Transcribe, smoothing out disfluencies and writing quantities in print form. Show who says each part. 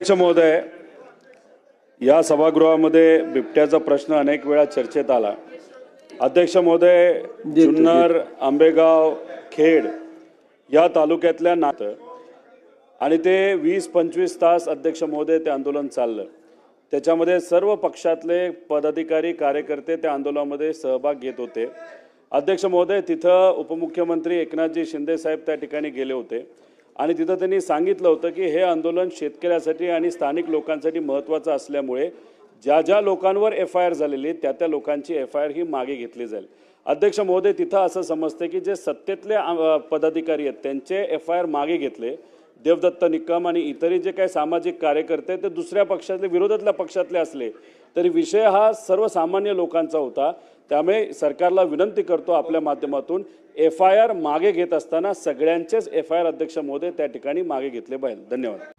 Speaker 1: अध्यक्ष महोदय, या सभागृहामध्ये बिबट्याचा प्रश्न अनेक वेळा चर्चेत आला। अध्यक्ष महोदय, जुन्नर, आंबेगाव, खेड या तालुक्यातल्या नात आणि ते 20-25 तास अध्यक्ष महोदय ते आंदोलन चाललं। त्याच्यामध्ये सर्व पक्षातले पदाधिकारी कार्यकर्ते त्या आंदोलनामध्ये सहभाग घेत होते। अध्यक्ष महोदय, तिथं उपमुख्यमंत्री एकनाथजी शिंदे साहेब त्या ठिकाणी गेले होते आणि तिथं त्यांनी सांगितलं होतं की हे आंदोलन शेतकऱ्यासाठी आणि स्थानिक लोकांसाठी महत्त्वाचं असल्यामुळे ज्या ज्या लोकांवर FIR झालेली त्या लोकांची FIR ही मागे घेतली जाईल। अध्यक्ष महोदय, तिथं असं समजते की जे सत्तेतले पदाधिकारी आहेत त्यांचे FIR मागे घेतले। देवदत्त निकम आणि इतरही जे काही सामाजिक कार्यकर्ते ते दुसऱ्या पक्षातले विरोधातल्या पक्षातले असले तरी विषय हा सर्वसामान्य लोकांचा होता। त्यामुळे सरकारला विनंती करतो आपल्या माध्यमातून FIR मागे घेत असताना सगळ्यांचेच FIR अध्यक्ष महोदय त्या ठिकाणी मागे घेतले पाहिजे। धन्यवाद।